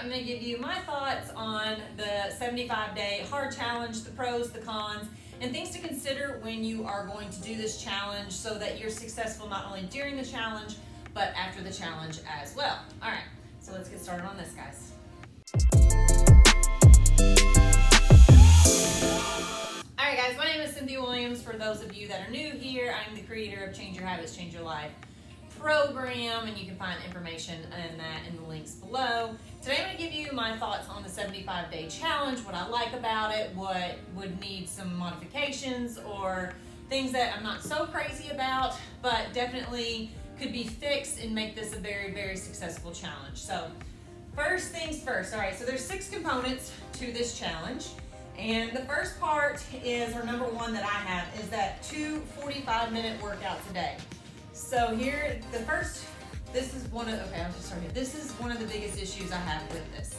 I'm going to give you my thoughts on the 75-day hard challenge, the pros, the cons, and things to consider when you are going to do this challenge so that you're successful not only during the challenge, but after the challenge as well. All right, so let's get started on this, guys. All right, guys, my name is Cynthia Williams. For those of you that are new here, I'm the creator of Change Your Habits, Change Your Life program, and you can find information on that in the links below. Today I'm going to give you my thoughts on the 75-day challenge, what I like about it, what would need some modifications, or things that I'm not so crazy about, but definitely could be fixed and make this a very, very successful challenge. So first things first. All right, so there's 6 components to this challenge. And the first part is, or number one that I have, is that 2 45-minute workouts a day. So here, this is one of the biggest issues I have with this.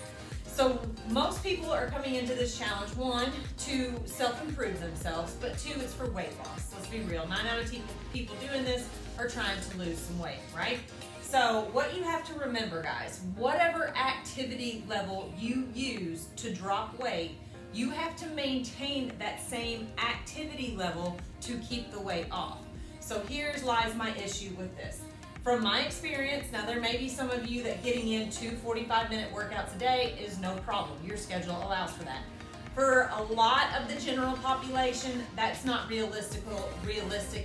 So most people are coming into this challenge, 1, to self-improve themselves, but 2, it's for weight loss. Let's be real, 9 out of 10 people doing this are trying to lose some weight, right? So what you have to remember, guys, whatever activity level you use to drop weight, you have to maintain that same activity level to keep the weight off. So here's lies my issue with this. From my experience, now there may be some of you that getting in 2 45-minute workouts a day is no problem. Your schedule allows for that. For a lot of the general population, that's not realistic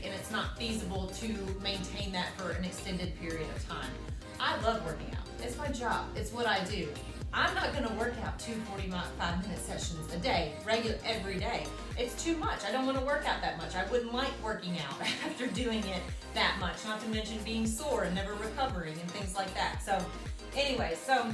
and it's not feasible to maintain that for an extended period of time. I love working out. It's my job. It's what I do. I'm not going to work out 2 45-minute sessions a day, every day. It's too much. I don't want to work out that much. I wouldn't like working out after doing it that much, not to mention being sore and never recovering and things like that. So anyway, so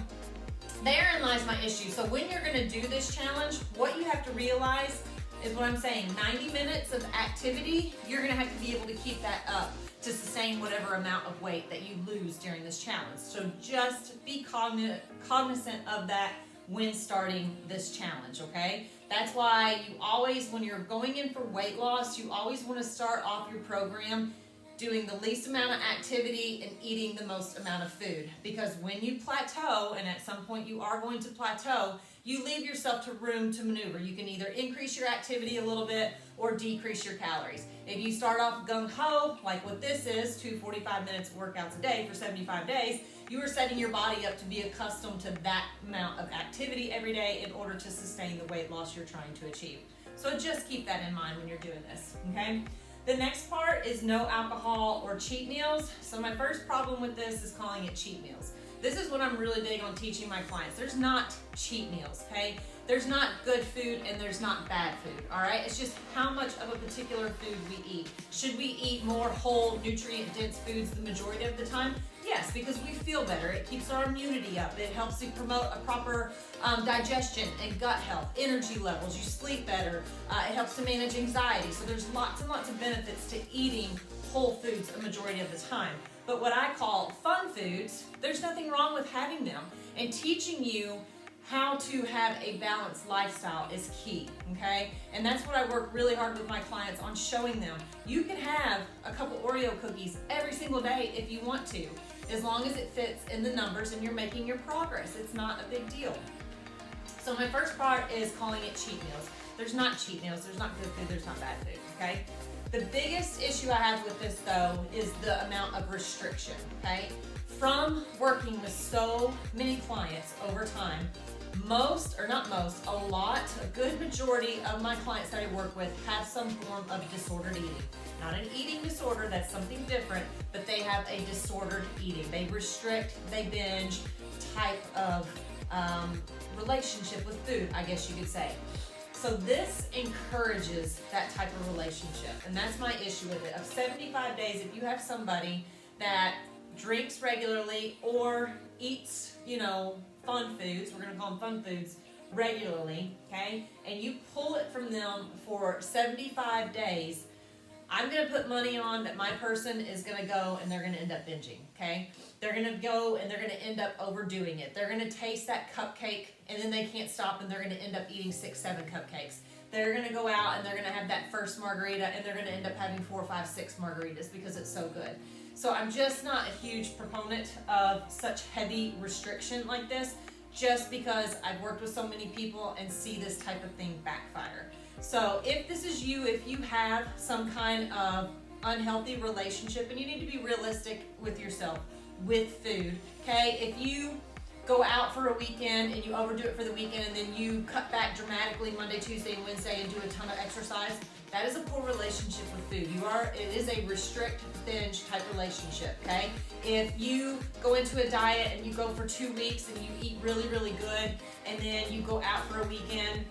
therein lies my issue. So when you're going to do this challenge, what you have to realize is what I'm saying, 90 minutes of activity, you're going to have to be able to keep that up to sustain whatever amount of weight that you lose during this challenge. So just be cognizant of that when starting this challenge, okay? That's why you always, when you're going in for weight loss, you always want to start off your program doing the least amount of activity and eating the most amount of food. Because when you plateau, and at some point you are going to plateau, you leave yourself to room to maneuver. You can either increase your activity a little bit or decrease your calories. If you start off gung-ho, like what this is, 2 45 minutes of workouts a day for 75 days, you are setting your body up to be accustomed to that amount of activity every day in order to sustain the weight loss you're trying to achieve. So just keep that in mind when you're doing this, okay? The next part is no alcohol or cheat meals. So my first problem with this is calling it cheat meals. This is what I'm really big on teaching my clients. There's not cheat meals, okay? There's not good food and there's not bad food, all right? It's just how much of a particular food we eat. Should we eat more whole, nutrient-dense foods the majority of the time? Yes, because we feel better. It keeps our immunity up. It helps to promote a proper digestion and gut health, energy levels. You sleep better. It helps to manage anxiety. So there's lots and lots of benefits to eating whole foods a majority of the time. But what I call fun foods, there's nothing wrong with having them. And teaching you how to have a balanced lifestyle is key, okay? And that's what I work really hard with my clients on, showing them. You can have a couple Oreo cookies every single day if you want to, as long as it fits in the numbers and you're making your progress. It's not a big deal. So my first part is calling it cheat meals. There's not cheat meals, there's not good food, there's not bad food, okay? The biggest issue I have with this though is the amount of restriction, okay? From working with so many clients over time, a good majority of my clients that I work with have some form of disordered eating. Not an eating disorder, that's something different, but they have a disordered eating. They restrict, they binge type of relationship with food, I guess you could say. So this encourages that type of relationship, and that's my issue with it. Of 75 days, if you have somebody that drinks regularly or eats, fun foods, we're gonna call them fun foods, regularly, okay, and you pull it from them for 75 days, I'm gonna put money on that my person is gonna go and they're gonna end up binging, okay? They're gonna go and they're gonna end up overdoing it. They're gonna taste that cupcake and then they can't stop and they're gonna end up eating 6, 7 cupcakes. They're gonna go out and they're gonna have that first margarita and they're gonna end up having 4, 5, 6 margaritas because it's so good. So I'm just not a huge proponent of such heavy restriction like this. just because I've worked with so many people and see this type of thing backfire. So if this is you, if you have some kind of unhealthy relationship, and you need to be realistic with yourself with food, okay? If you go out for a weekend and you overdo it for the weekend and then you cut back dramatically Monday, Tuesday, and Wednesday and do a ton of exercise, that is a poor relationship with food. It is a restrict, binge type relationship, okay? If you go into a diet and you go for 2 weeks and you eat really, really good, and then you go out for a weekend,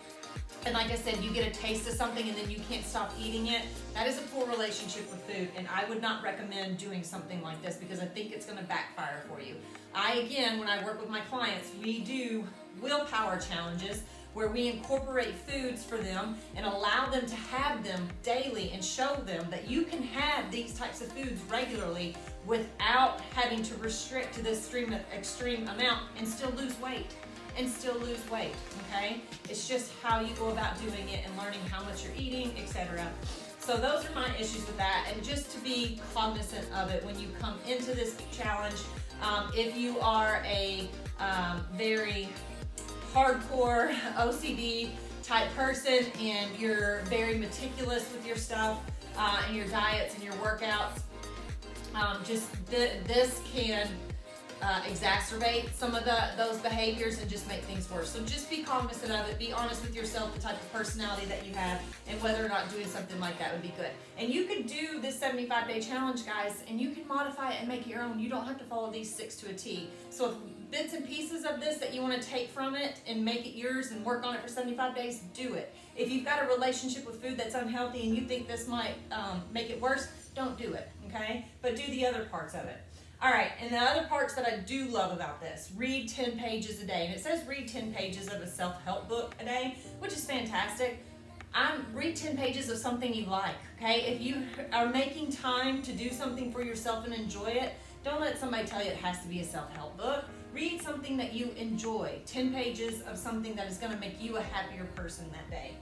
and like I said, you get a taste of something and then you can't stop eating it, that is a poor relationship with food, and I would not recommend doing something like this because I think it's gonna backfire for you. Again, when I work with my clients, we do willpower challenges where we incorporate foods for them and allow them to have them daily and show them that you can have these types of foods regularly without having to restrict to this extreme amount and still lose weight. Okay? It's just how you go about doing it and learning how much you're eating, etc. So those are my issues with that, and just to be cognizant of it when you come into this challenge. If you are a very hardcore OCD type person and you're very meticulous with your stuff and your diets and your workouts, this can exacerbate some of those behaviors and just make things worse. So just be cognizant of it. Be honest with yourself, the type of personality that you have, and whether or not doing something like that would be good. And you can do this 75-day challenge, guys, and you can modify it and make it your own. You don't have to follow these 6 to a T. So if bits and pieces of this that you want to take from it and make it yours and work on it for 75 days, do it. If you've got a relationship with food that's unhealthy and you think this might make it worse, don't do it, okay? But do the other parts of it. All right, and the other parts that I do love about this, read 10 pages a day. And it says read 10 pages of a self-help book a day, which is fantastic. Read 10 pages of something you like, okay? If you are making time to do something for yourself and enjoy it, don't let somebody tell you it has to be a self-help book. Read something that you enjoy. 10 pages of something that is gonna make you a happier person that day.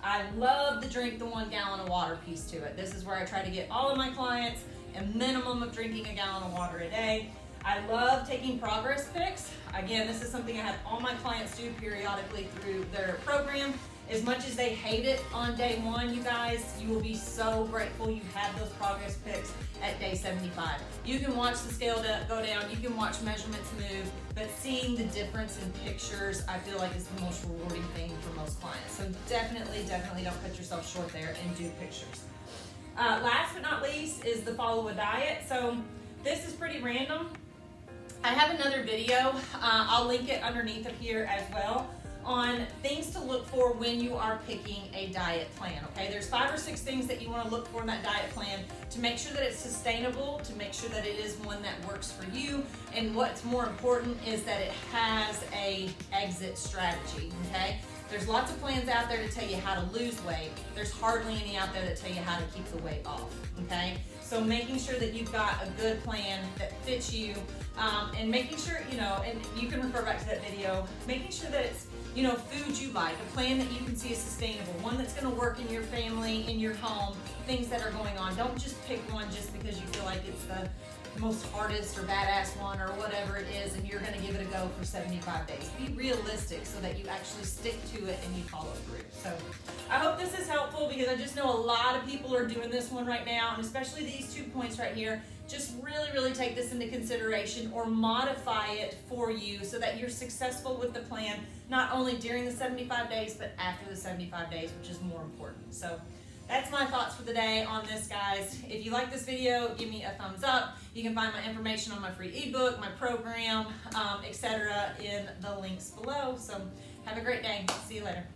I love the drink the 1 gallon of water piece to it. This is where I try to get all of my clients a minimum of drinking a gallon of water a day. I love taking progress pics. Again, this is something I have all my clients do periodically through their program. As much as they hate it on day 1, you guys, you will be so grateful you had those progress pics at day 75. You can watch the scale go down, you can watch measurements move, but seeing the difference in pictures, I feel like is the most rewarding thing for most clients. So definitely don't cut yourself short there and do pictures. Last but not least is the follow a diet. So this is pretty random. I have another video, I'll link it underneath of here as well, on things to look for when you are picking a diet plan, okay? There's 5 or 6 things that you want to look for in that diet plan to make sure that it's sustainable, to make sure that it is one that works for you, and what's more important is that it has a exit strategy, okay? There's lots of plans out there to tell you how to lose weight. There's hardly any out there that tell you how to keep the weight off, okay? So making sure that you've got a good plan that fits you, and making sure, and you can refer back to that video, making sure that it's, food you like, a plan that you can see is sustainable, one that's gonna work in your family, in your home, things that are going on. Don't just pick one just because you feel like it's the most hardest or badass one or whatever it is and you're gonna give it a go for 75 days. Be realistic so that you actually stick to it and you follow through. So I hope this is helpful because I just know a lot of people are doing this one right now, and especially these 2 points right here. Just really take this into consideration or modify it for you so that you're successful with the plan, not only during the 75 days, but after the 75 days, which is more important. So that's my thoughts for the day on this, guys. If you like this video, give me a thumbs up. You can find my information on my free ebook, my program, etc. in the links below. So have a great day. See you later.